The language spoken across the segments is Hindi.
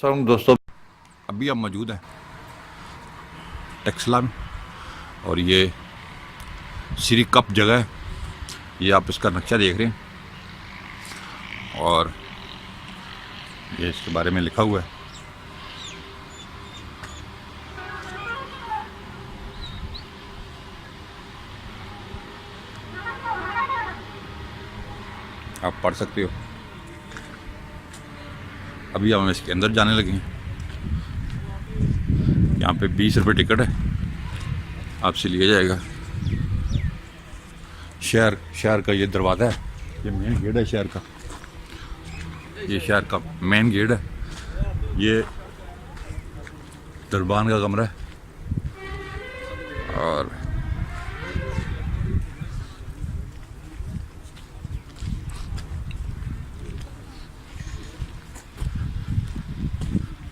सब दोस्तों अभी हम मौजूद हैं टेक्सला में और ये श्री कप जगह है। ये आप इसका नक्शा देख रहे हैं और ये इसके बारे में लिखा हुआ है। आप पढ़ सकते हो। अभी हम इसके अंदर जाने लगे हैं। यहाँ पे 20 रुपये टिकट है, आपसे लिया जाएगा। शहर का ये दरवाज़ा है, ये मेन गेट है शहर का। ये शहर का मेन गेट है। ये दरबान का कमरा है और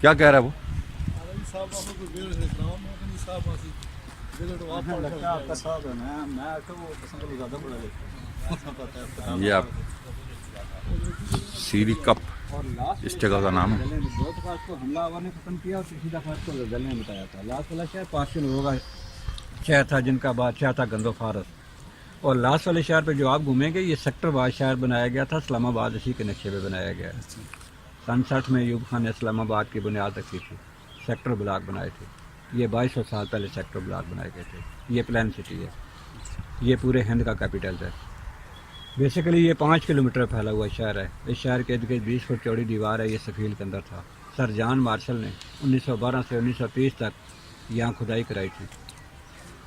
क्या कह रहा है वो? ये आप सीरी कप इस जगह का नाम है। हमलावर ने खत्म किया और तीसरी दफा इसको गजल ने बताया था। लास्ट वाला शहर 500 लोगों का शहर था जिनका बादशाह था गंदो फारस। और लास्ट वाले शहर पे जो आप घूमेंगे ये सेक्टर वाइज शहर बनाया गया था। इस्लामाबाद इसी के नक्शे पे बनाया गया है। सन 60 में अयूब खान ने इस्लामाबाद की बुनियाद रखी थी, सेक्टर ब्लॉक बनाए थे। ये 2200 साल पहले सेक्टर ब्लॉक बनाए गए थे। ये प्लान सिटी है, ये पूरे हिंद का कैपिटल है। बेसिकली ये 5 किलोमीटर फैला हुआ शहर है। इस शहर के इर्द गिर्द 20 फुट चौड़ी दीवार है। ये सफील के अंदर था। सर जॉन मार्शल ने 1912 से 1930 तक यहाँ खुदाई कराई थी।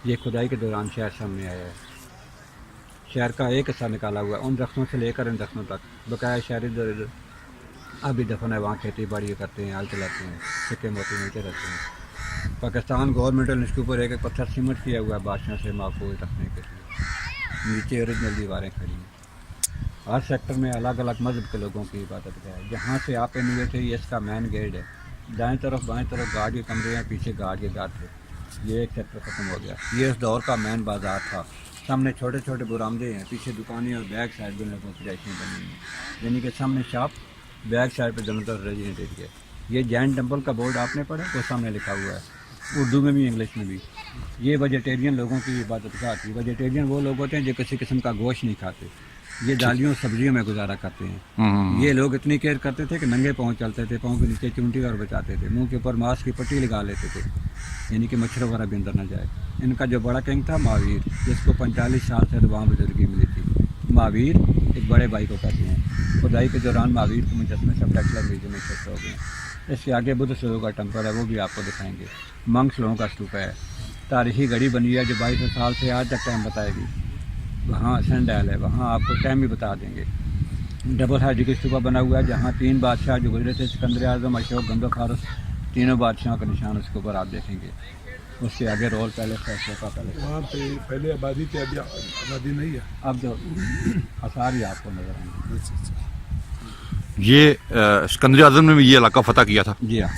ये खुदाई के दौरान शहर सामने आया है। शहर का एक हिस्सा निकाला हुआ है, उन दख्तों से लेकर इन दख्तों तक। बकाया शहर इधर इधर अभी दफन है, वहाँ खेती बाड़ी करते हैं, हाल चलाते हैं, सिक्के मोती मिलते रहते हैं। पाकिस्तान गवर्नमेंट ने इसके ऊपर एक पत्थर सीमेंट किया हुआ है बादशाह से महफूज रखने के लिए। नीचे ओरिजिनल दीवारें खड़ी हैं। हर सेक्टर में अलग अलग मज़हब के लोगों की इबादत गाह है। जहाँ से आप इन हुए थे ये इसका मेन गेट है। दाएं तरफ बाएं तरफ गार्ड के कमरे हैं, पीछे गार्ड के घर थे। ये एक सेक्टर ख़त्म हो गया। ये उस दौर का मेन बाज़ार था। सामने छोटे छोटे बुरामदे हैं, पीछे दुकानें और बैक साइड में लोगों की रिहाइशें बनी हैं। यानी कि सामने शॉप, बैक साइड पर दोनों तरफ रेजिडेंट एरिया। ये जैन टेम्पल का बोर्ड आपने पढ़ा, वो सामने लिखा हुआ है, उर्दू में भी इंग्लिश में भी। ये वेजिटेरियन लोगों की इबादत गाह थी। वेजिटेरियन वो लोग होते हैं जो किसी किस्म का गोश्त नहीं खाते। ये दालियों सब्जियों में गुजारा करते हैं। ये लोग इतनी केयर करते थे कि नंगे पाँव चलते थे, पाँव के नीचे चूंटी और बचाते थे, मुंह के ऊपर मांस की पट्टी लगा लेते थे, यानी कि मच्छर वगैरह भी अंदर न जाए। इनका जो बड़ा किंग था महावीर, जिसको 45 साल से वहाँ बुजुर्गी मिली थी। महावीर एक बड़े भाई को कहते हैं। खुदाई के दौरान महावीर के मुजस्मे सब टेक्सला म्यूजियम में शिफ्ट हो गए। इसके आगे बुद्ध लोगों का टेम्पल है, वो भी आपको दिखाएंगे। मंक्स लोगों का स्तूप है। तारीखी घड़ी बनी है जो 2200 साल से आज तक टाइम बताएगी। वहाँ सनडायल है, वहाँ आपको टाइम भी बता देंगे। डबल हाइट का स्तूपा बना हुआ है जहाँ 3 बादशाह जो गुजरे थे, सिकंदर आज़म, अशोक, गंदो फारस, तीनों बादशाहों का निशान उसके ऊपर आप देखेंगे। उससे आगे रोल पैलेस है, सोफा पैलेस। वहाँ पे पहले आबादी थी, अभी आबादी नहीं है। अब जो आसार ही आपको नजर आएंगे। ये सिकंदर आज़म ने भी ये इलाका फतह किया था। जी हाँ,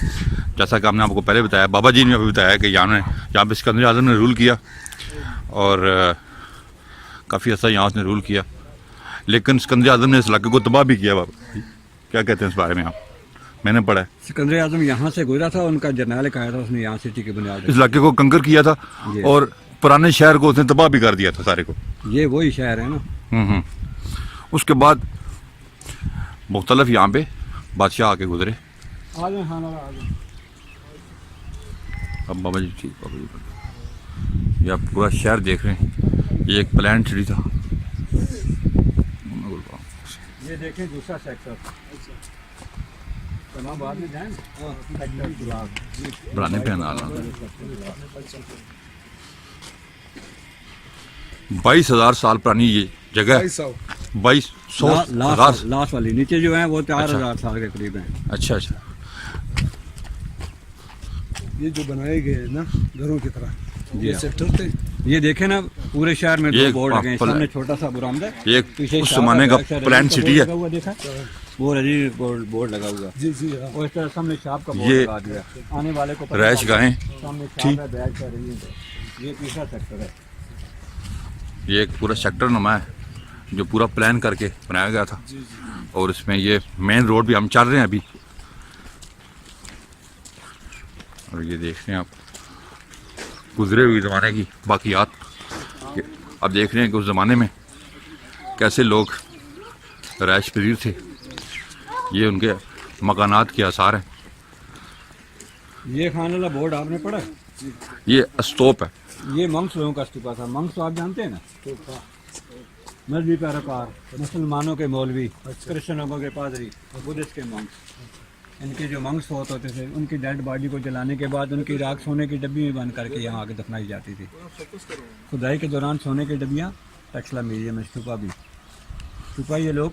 जैसा कि हमने आपको पहले बताया, बाबा जी ने भी बताया कि यहाँ पे सिकंदर आज़म ने रूल किया और काफ़ी अर्सा यहाँ उसने रूल किया। लेकिन सिकंदर आज़म ने इस इलाके को तबाह भी किया। बाबा क्या कहते हैं इस बारे में आप? मैंने पढ़ा है सिकंदर आज़म यहाँ से गुजरा था, उनका जर्नल आया था, उसने यहाँ सिटी की बुनियाद इस इलाके को कंकर किया था और पुराने शहर को उसने तबाह भी कर दिया था सारे को। ये वही शहर है ना। उसके बाद मुख्तलिफ यहाँ पे बादशाह आके गुजरे। अब बाबा जी ठीक, बाबा जी ये आप पूरा शहर देख रहे हैं। ये एक प्लान सिटी था। ये देखें दूसरा सेक्टर बाद में जाए बनाने पे ना 22,000 साल पुरानी ये जगह है। 2200 लास्ट वाली नीचे जो है वो 4000 साल के करीब है। अच्छा अच्छा। ये जो बनाए गए ना घरों की तरह, ये सेक्टर थे। ये देखे ना पूरे शहर में दो बोर्ड लगे हैं। सामने छोटा सा बुरामदा, ये उस जमाने का प्लान सिटी है। वो रजी बोर्ड लगा हुआ। जी जी हाँ। और इस तरह सामने शॉप का बोर्ड लगा दिया। आने वाले को रैश गाहें सामने शॉप है, बैग कर रही है। ये तीसरा सेक्टर है। ये एक पूरा सेक्टर नुमा है जो पूरा प्लान करके बनाया गया था। और इसमें ये मेन रोड भी हम चल रहे हैं अभी। और ये देख रहे हैं आप गुजरे हुए ज़माने की बाकियात। अब देख रहे हैं कि उस ज़माने में कैसे लोग रैश पजीर थे। ये उनके मकानात के आसार हैं। ये खाने वाला बोर्ड आपने पढ़ा? ये स्तूप है। ये मंक्स लोगों का स्तूपा था। मंक्स तो आप जानते हैं ना, मजहबी पैरोकार, मुसलमानों के मौलवी, क्रिश्चियन लोगों के पादरी, बुद्धिस्ट के मंक्स। इनके जो मंक्स होते थे उनकी डेड बॉडी को जलाने के बाद उनकी राख सोने की डब्बी में बंद करके यहाँ आके दफनाई जाती थी। खुदाई के दौरान सोने की डब्बियाँ टक्सला म्यूजियम में स्तूपा भी। स्तूपा ये लोग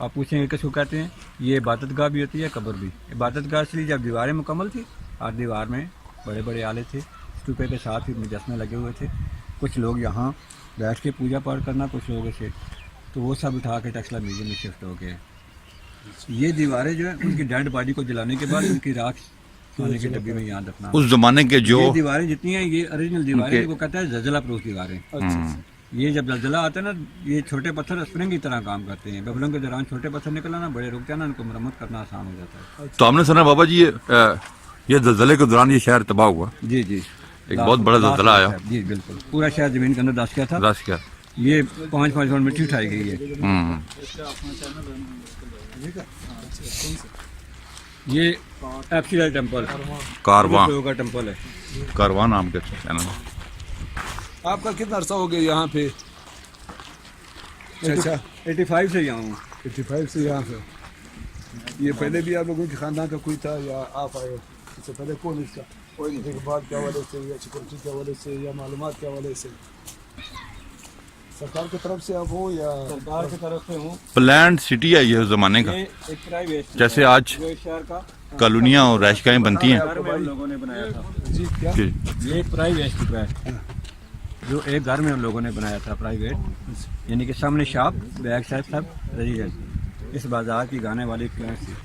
आप पूछेंगे किसको कहते हैं? ये इबादत गाह भी होती है, कब्र भी। इबादत गाह इसलिए जब दीवारें मुकम्मल थी, हर दीवार में बड़े बड़े आले थे, स्तूपे के साथ ही मुजस्मे लगे हुए थे। कुछ लोग यहाँ बैठ के पूजा पाठ करना, कुछ लोग ऐसे, तो वो सब उठा के टक्सला म्यूजियम में शिफ्ट हो गए। ये दीवारें जो है उनकी डेड बॉडी को जलाने के बाद उनकी राख सोने की डब्बी में यहाँ दफना। उस जमाने के जो ये दीवारें जितनी हैं ये ओरिजिनल दीवारें, इनको कहता है जलजला प्रूफ दीवारें। ये जब जलजला आता है ना, ये छोटे पत्थर स्प्रिंग की तरह काम करते हैं। बबलों के दौरान छोटे पत्थर निकला ना, बड़े रुकते हैं ना, उनको मरम्मत करना आसान हो जाता है। तो हमने सुना बाबा जी ये जलजले के दौरान ये शहर तबाह हुआ। जी जी, एक बहुत बड़ा जलजला आया। जी बिल्कुल, पूरा शहर जमीन के अंदर धंस गया था। दस क्या ये 5-5 फुट मिट्टी उठाई गई है। ये एप्सिला टेम्पल, कारवां का टेम्पल है। कारवां नाम के चैनल। आपका कितना अरसा हो गया यहाँ पे? अच्छा 85 से यहाँ हूँ। 85 से यहाँ से। ये पहले भी आप लोगों के खानदान का कोई था या आप आए? इससे पहले कौन इसका देखभाल के हवाले से या सिक्योरिटी के हवाले से या मालूमात के हवाले से? सरकार की तरफ से आप हो या? सरकार की तरफ से हूँ। प्लान्ड सिटी है ये उस जमाने का। ये एक प्राइवेट, जैसे आज शहर का कॉलोनियाँ और रैशगाहें बनती हैं। घर में हम लोगों ने बनाया था। जी क्या? जी। ये एक प्राइवेट है जो एक घर में हम लोगों ने बनाया था, प्राइवेट, यानी कि सामने शॉप, बैक साइड सब रेजिडेंट। इस बाजार की गाने वाली फ्लैट थी।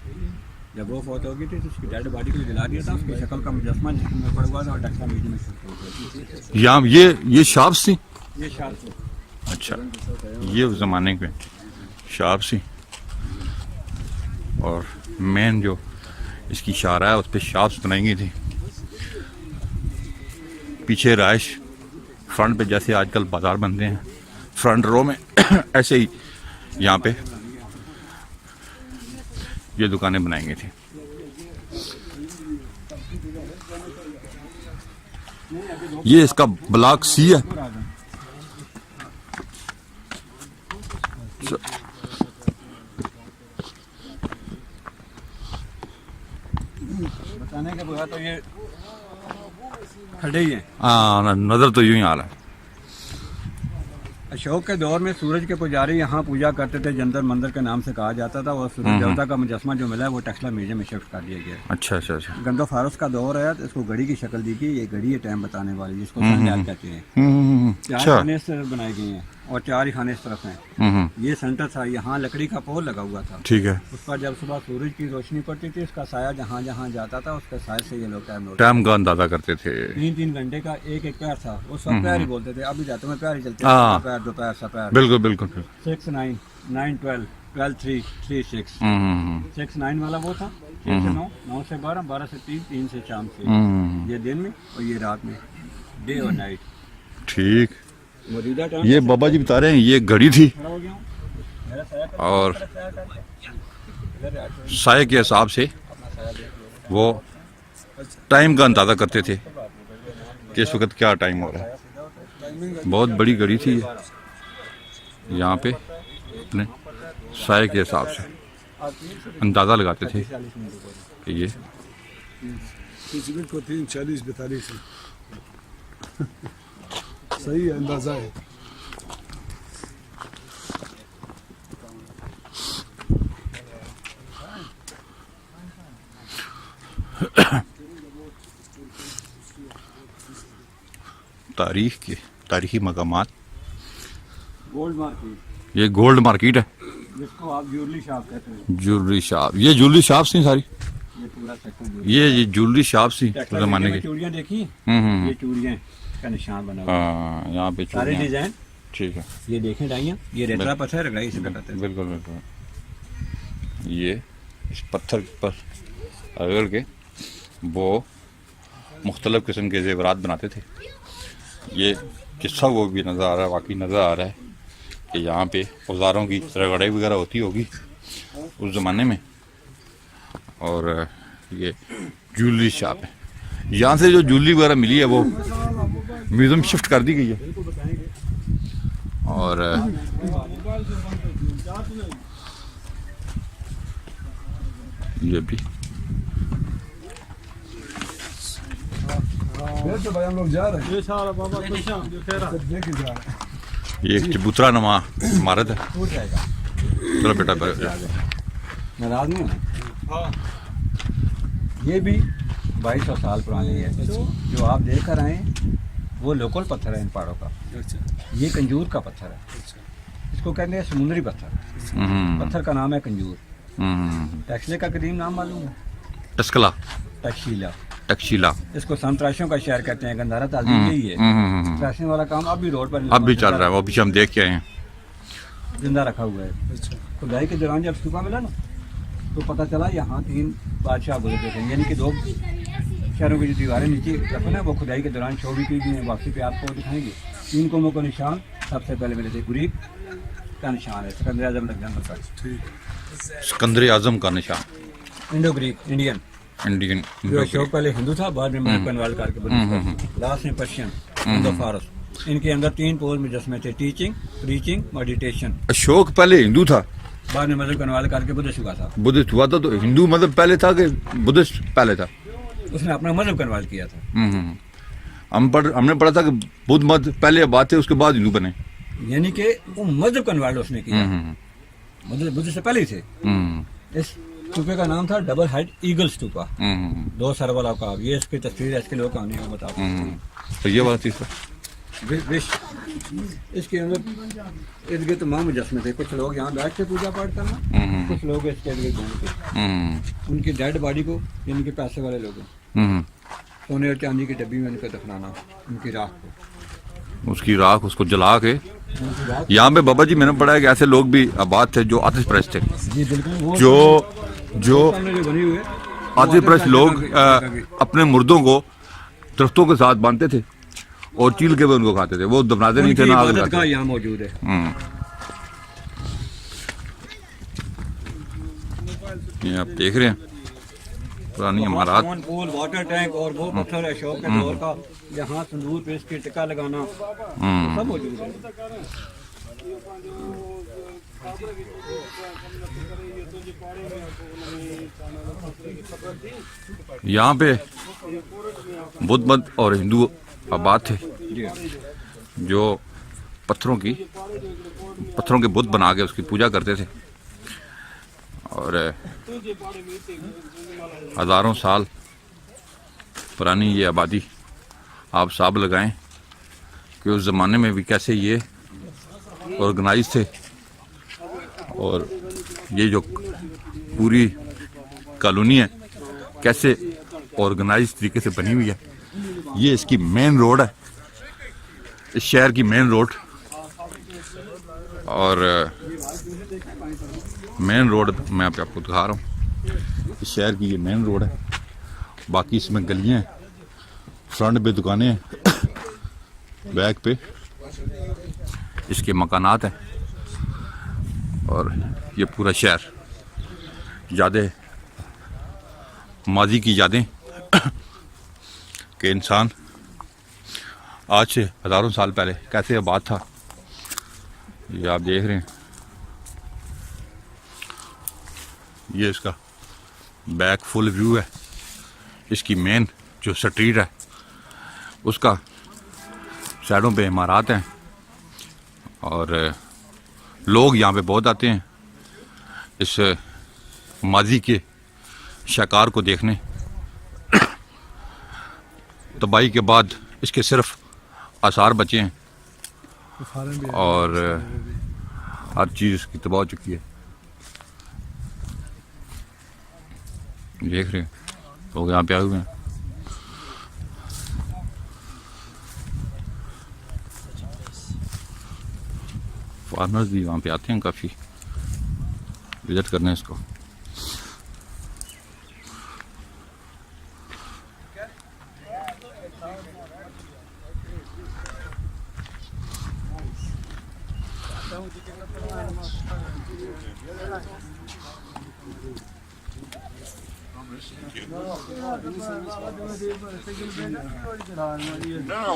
जब वो फौत हो गई थी तो उसकी डेड बॉडी को जला दिया था। उसकी शक्ल का मुजस्मा जिसमें पड़ा हुआ था और टक्सला म्यूजियम में शिफ्ट हो गया। यहाँ ये शॉप्स थी। ये शॉप थी। अच्छा, ये उस जमाने के शॉप्स थी और मेन जो इसकी शारा है उस पर शॉप्स बनाई गई थी। पीछे राइश, फ्रंट पे जैसे आजकल बाजार बनते हैं फ्रंट रो में ऐसे ही यहाँ पे ये दुकानें बनाई गई थी। ये इसका ब्लॉक सी है। बताने के बाद तो ये खड़े ही हैं। हाँ, नजर तो यूं ही आ रहा है। अशोक के दौर में सूरज के पुजारी यहाँ पूजा करते थे, जंतर मंदिर के नाम से कहा जाता था। और सूरज देवता का मुजस्मा जो मिला है वो टक्सला म्यूजियम में शिफ्ट कर दिया गया है। अच्छा अच्छा अच्छा। गंदो फारस का दौर है तो इसको घड़ी की शक्ल दी गई। ये घड़ी है टाइम बताने वाली, जिसको सनडायल कहते हैं। 4 अच्छा। खाने इस तरफ बनाए गए हैं और 4 ही खाने इस तरफ हैं। ये सेंटर था, यहाँ लकड़ी का पोल लगा हुआ था। ठीक है। उस पर जब सुबह सूरज की रोशनी पड़ती थी, उसका साया जहाँ जहाँ जाता था उसके साय से ये लोग टाइम का अंदाजा करते थे। 3-3 घंटे का एक पैर था। उस वक्त पैर ही बोलते थे, अभी जाते में पैर ही चलते हाँ। पैर, दोपहर सपैर। बिल्कुल बिल्कुल। 6, 9, 9, 12, 12, 3, 3, 6। 6, 9 वाला वो था। 6 से 9, 9 से 12, 12 से 3, 3 से शाम से। ये दिन में और ये रात में, डे और नाइट। ठीक। मौजूदा टाइम ये बाबा जी बता रहे हैं ये घड़ी थी खड़ा हो गया हूँ। मेरा साया कर- और साया करके। इधर आ जाओ। साय के हिसाब से वो टाइम का अंदाजा करते थे कि इस वक्त क्या टाइम हो रहा है। बहुत बड़ी घड़ी थी ये। यहाँ पे अपने साय के हिसाब से अंदाजा लगाते थे कि ये 30 मिनट को 3, 40, 42 सही है, अंदाजा है। तारीखी मकामात। गोल्ड मार्केट, ये गोल्ड मार्केट है। जिसको आप ज्वेलरी शॉप कहते हैं। ज्वेलरी शॉप, ये ज्वेलरी शॉप्स थी सारी। ये पूरा सेक्टर ये ज्वेलरी शॉप्स थी टक्सला जमाने म्यूजियम में की। चूड़ियाँ देखी? ये चूड़ियाँ का निशान बना हुआ है। हाँ, यहाँ पे सारे चूड़ियाँ। डिजाइन ठीक है। ये देखें डाइयाँ, ये रेतरा पत्थर है, रगड़ाई से बताते हैं। बिल्कुल बिल्कुल। ये इस पत्थर पर रगड़ के वो मुख्तलिफ़ किस्म के ज़ेवरात बनाते थे। ये किस्सा वो भी नज़र आ रहा है, वाकई नज़र आ रहा है कि यहाँ पे औजारों की रगड़ाई वगैरह होती होगी उस ज़माने में। और ये ज्वेलरी शॉप है। यहाँ से जो ज्वेलरी वगैरह मिली है वो म्यूज़ियम शिफ्ट कर दी गई है। और ये भी तो भाई हम लोग जा रहे हैं, ये सारा बाबा देखे जा रहे हैं। ये एक चबूतरा नुमा इमारत है। टूट जाएगा, चलो बेटा नाराज नहीं होना। ये भी 2200 साल पुरानी है। जो आप देख कर आए वो लोकल पत्थर है इन पहाड़ों का। ये कंजूर का पत्थर है, इसको कहते हैं समुद्री पत्थर। पत्थर का नाम है कंजूर। टैक्सले का कदीम नाम मालूम है? टस्कला, टक्शीला। टक्शीला। इसको संतराशियों का शहर कहते हैं। गंधारा तालीम यही है। तराशने वाला काम अब भी रोड पर अब भी चल रहा है, वो पीछे हम देख के आए हैं। जिंदा रखा हुआ है। खुदाई के दौरान जब स्तूपा मिला ना तो पता चला यहाँ 3 बादशाह गुजरते थे, यानी कि 2 शहरों की जो दीवारें नीचे रखो ना वो खुदाई के दौरान शो भी की गई हैं। वापसी पे आपको दिखाएंगे। 3 कौमों को निशान सबसे पहले मिले थे। गुरीक का निशान है, सिकंदर आजम लग्जंबर का, सिकंदर आजम का निशान, इंडो ग्रीक इंडियन, इंडियन। जो अशोक पहले हिंदू था, बाद में मलिक बनवाल करके लास्ट में पर्शियन, इंडो फारस। इनके अंदर 3 पोल मुजस्मे थे, टीचिंग, प्रीचिंग, मेडिटेशन। अशोक पहले हिंदू था, बाद में मलिक बनवाल करके बुद्धिस्ट हुआ था। बुद्धिस्ट हुआ था। तो हिंदू मजहब पहले था कि बुद्धिस्ट पहले था? उसने अपना मजहब कन्वर्ट किया था। हमने पढ़ा था कि बुद्ध मत पहले बात थे, उसके बाद हिंदू बने। यानी कि वो मजहब कन्वर्ट उसने किया। मतलब बुद्ध से पहले ही थे। इस स्तूपे का नाम था double head eagle stupa, 2 sir वाला का। ये इसकी तस्वीर है, इसके लोग कहानी में बताओ। तो ये वाला चीज था। विश इसके अंदर इर्द गिर्द तमाम मुजस्मे थे। कुछ लोग यहाँ बैठ के पूजा पाठ करना, कुछ लोग इसके इर्द गिर्द घूमते। उनकी डेड बॉडी को, यानी कि पैसे वाले लोगों, सोने और चांदी की डब्बी में उनको दफनाना, उनकी राख को, उसकी राख उसको जला के। यहाँ पे बाबा जी मैंने पढ़ा है कि ऐसे लोग भी आबाद थे जो आतिश परस्त थे। जी बिल्कुल। वो जो बनी हुई है आतिश परस्त लोग अपने मुर्दों को दरख्तों के साथ बांधते थे और चील के भी उनको खाते थे। वो दफनाते नहीं थे ना आग लगाते का यहाँ मौजूद है। ये आप देख रहे हैं पुरानी इमारत। पूल, वाटर टैंक और वो पत्थर है अशोक के दौर का। यहाँ तंदूर पे इसके टिक्का लगाना सब मौजूद है। यहाँ पे बुद्ध मत और हिंदू आबाद थे जो पत्थरों के बुत बना के उसकी पूजा करते थे। और हज़ारों साल पुरानी ये आबादी आप साब लगाएं कि उस ज़माने में भी कैसे ये ऑर्गेनाइज थे। और ये जो पूरी कॉलोनी है कैसे ऑर्गेनाइज तरीके से बनी हुई है। ये इसकी मेन रोड है, इस शहर की मेन रोड। और मेन रोड मैं आपको दिखा रहा हूँ। इस शहर की ये मेन रोड है। बाकी इसमें गलियाँ हैं, फ्रंट पे दुकानें हैं, बैक पे इसके मकानात हैं। और ये पूरा शहर यादें, माजी की यादें कि इंसान आज से हज़ारों साल पहले कैसे आबाद था। ये आप देख रहे हैं। ये इसका बैक फुल व्यू है। इसकी मेन जो स्ट्रीट है उसका साइडों पे इमारत हैं और लोग यहाँ पे बहुत आते हैं इस माजी के शाकार को देखने। तबाही के बाद इसके सिर्फ आसार बचे हैं और हर चीज़ इसकी तबाह हो चुकी है। देख रहे हैं लोग यहाँ पे आए हुए हैं। फॉरनर्स भी वहाँ पे आते हैं काफ़ी विजिट करने इसको। No,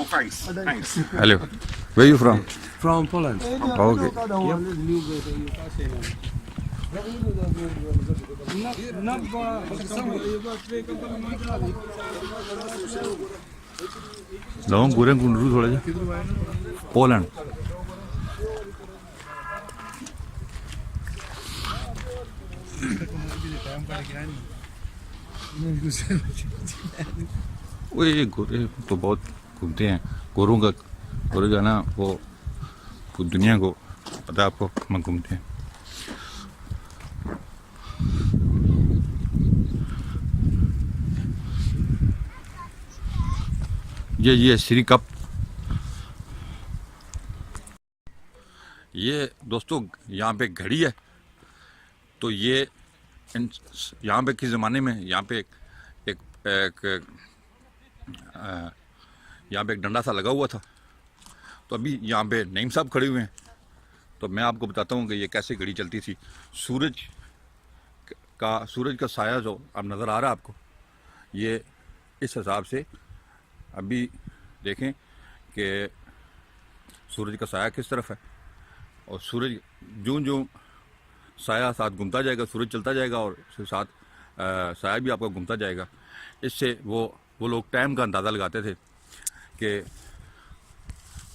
thanks. Thanks. Hello, where you from? From Poland. Okay, लोगों गुरे गुंडरू थोड़ा जा पोलैंड। वो ये गोरे तो बहुत घूमते हैं, गोरे का ना वो दुनिया को पता है आपको, हम घूमते हैं। ये श्री कप, ये दोस्तों यहाँ पे घड़ी है। तो ये यहाँ पे किस ज़माने में यहाँ पे यहाँ पे एक डंडा सा लगा हुआ था। तो अभी यहाँ पे नईम साहब खड़े हुए हैं, तो मैं आपको बताता हूँ कि ये कैसे घड़ी चलती थी। सूरज का साया जो अब नज़र आ रहा है आपको, ये इस हिसाब से अभी देखें कि सूरज का साया किस तरफ है, और सूरज जो साया साथ घूमता जाएगा, सूरज चलता जाएगा और उसके साथ साया भी आपका घूमता जाएगा। इससे वो लोग टाइम का अंदाज़ा लगाते थे कि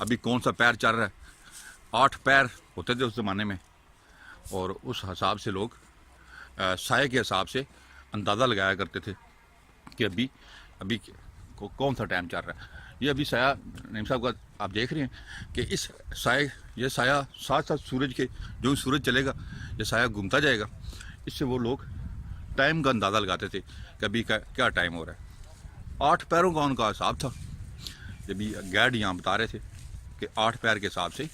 अभी कौन सा पैर चल रहा है। 8 पैर होते थे उस ज़माने में, और उस हिसाब से लोग साये के हिसाब से अंदाज़ा लगाया करते थे कि अभी कौन सा टाइम चल रहा है। ये अभी साया नईम साहब का आप देख रहे हैं कि ये साया साथ साथ सूरज के, जो सूरज चलेगा ये साया घूमता जाएगा। इससे वो लोग टाइम का अंदाज़ा लगाते थे कि अभी क्या टाइम हो रहा है। 8 पैरों का उनका हिसाब था। जब गाइड यहाँ बता रहे थे कि 8 पैर के हिसाब से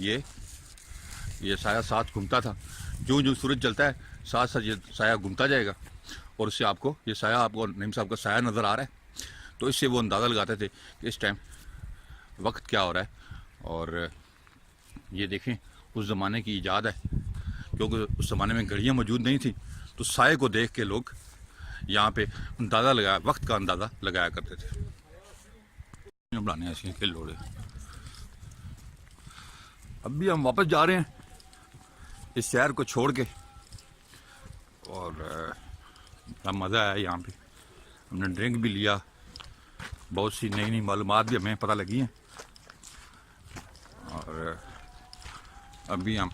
ये साया साथ घूमता था। जो सूरज चलता है साथ साथ ये साया घूमता जाएगा, और उससे आपको ये साया, आपको नईम साहब का साया नज़र आ रहा है। तो इससे वो अंदाज़ा लगाते थे कि इस टाइम वक्त क्या हो रहा है। और ये देखें उस ज़माने की ईजाद है, क्योंकि उस ज़माने में घड़ियाँ मौजूद नहीं थी। तो साये को देख के लोग यहाँ पे वक्त का अंदाज़ा लगाया करते थे। बनाने ऐसे के लोड़े। अब भी हम वापस जा रहे हैं इस शहर को छोड़ के, और बड़ा मज़ा आया यहाँ पे। हमने ड्रिंक भी लिया, बहुत सी नई मालूमात भी हमें पता लगी हैं। और अभी हम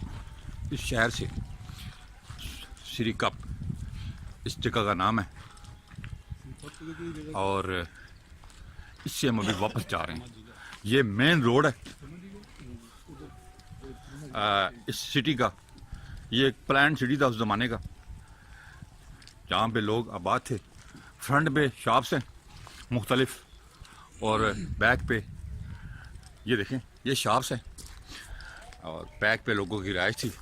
इस शहर से, श्री कप इस जगह का नाम है, और इससे हम अभी वापस जा रहे हैं। ये मेन रोड है इस सिटी का। ये एक प्लान सिटी था उस ज़माने का, जहाँ पे लोग आबाद थे। फ्रंट पे शॉप्स हैं मुख्तलिफ, और बैक पे ये देखें ये शॉप्स हैं, और बैक पे लोगों की रिहाइश थी।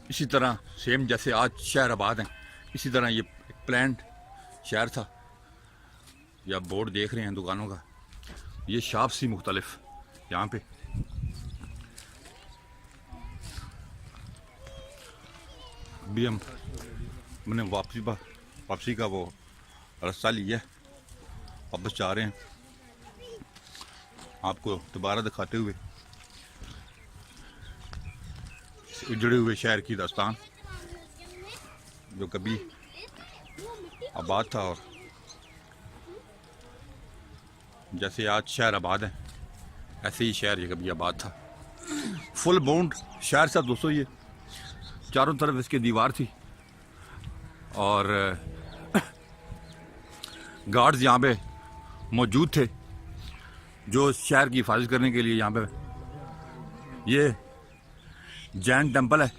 इसी तरह सेम जैसे आज शहर आबाद हैं, इसी तरह ये एक प्लान शहर था। या बोर्ड देख रहे हैं दुकानों का, ये शॉप्स थी मुख्तलिफ यहाँ पे। अभी हमने वापसी का वो रास्ता लिया, वापस जा रहे हैं। आपको दोबारा दिखाते हुए उजड़े हुए शहर की दास्तान, जो कभी आबाद था, और जैसे आज शहर आबाद है ऐसे ही शहर ये कभी आबाद था। फुल बाउंड शहर था दोस्तों। ये चारों तरफ इसकी दीवार थी, और गार्ड्स यहाँ पे मौजूद थे जो शहर की हिफाजत करने के लिए। यहाँ पे ये जैन टेम्पल है,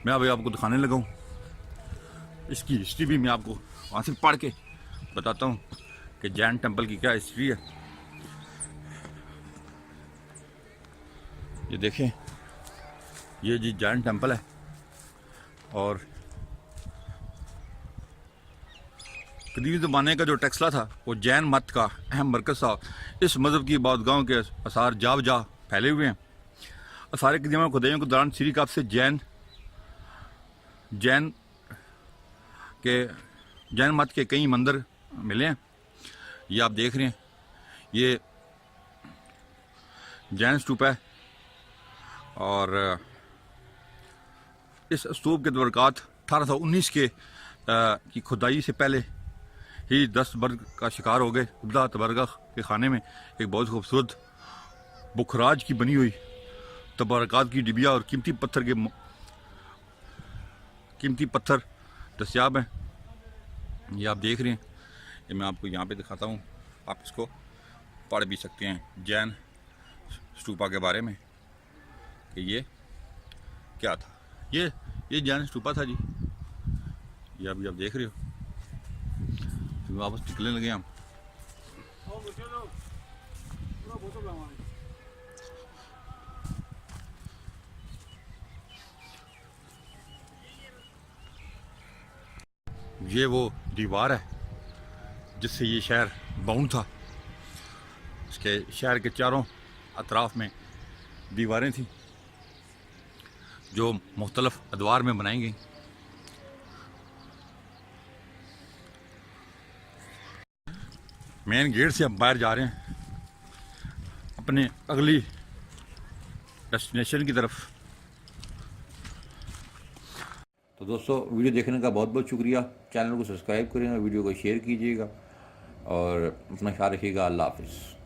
मैं अभी आपको दिखाने लगा हूँ। इसकी हिस्ट्री भी मैं आपको वहाँ से पढ़ के बताता हूँ कि जैन टेम्पल की क्या हिस्ट्री है। ये देखें, ये जी जैन टेम्पल है, और कदीम ज़माने का जो टेक्सला था वो जैन मत का अहम मरकज़ था। इस मज़हब की इबादतगाहों के आसार जा फैले हुए हैं। सारे कदीमा खुदाइयों के दौरान श्री काब से जैन मत के कई मंदिर मिले हैं। ये आप देख रहे हैं, ये जैन स्तूप है और इस स्तूप के तबरकात 1819 की खुदाई से पहले ही 10 बर्ग का शिकार हो गए। उब्दा तबरगा के खाने में एक बहुत खूबसूरत बुखराज की बनी हुई तबरकात की डिबिया और कीमती पत्थर दस्तियाब हैं। ये आप देख रहे हैं, ये मैं आपको यहाँ पे दिखाता हूँ, आप इसको पढ़ भी सकते हैं जैन स्तूपा के बारे में कि ये क्या था। ये जैन स्तूपा था जी, ये अभी आप देख रहे हो। फिर वापस निकलने लगे हम। ये वो दीवार है जिससे ये शहर बाउंड था। इसके शहर के चारों अतराफ में दीवारें थी जो मुख्तलिफ अदवार में बनाई गई। मेन गेट से हम बाहर जा रहे हैं अपने अगली डेस्टिनेशन की तरफ। तो दोस्तों, वीडियो देखने का बहुत बहुत शुक्रिया। चैनल को सब्सक्राइब करें और वीडियो को शेयर कीजिएगा और अपना ख्याल रखिएगा। अल्लाह हाफिज़।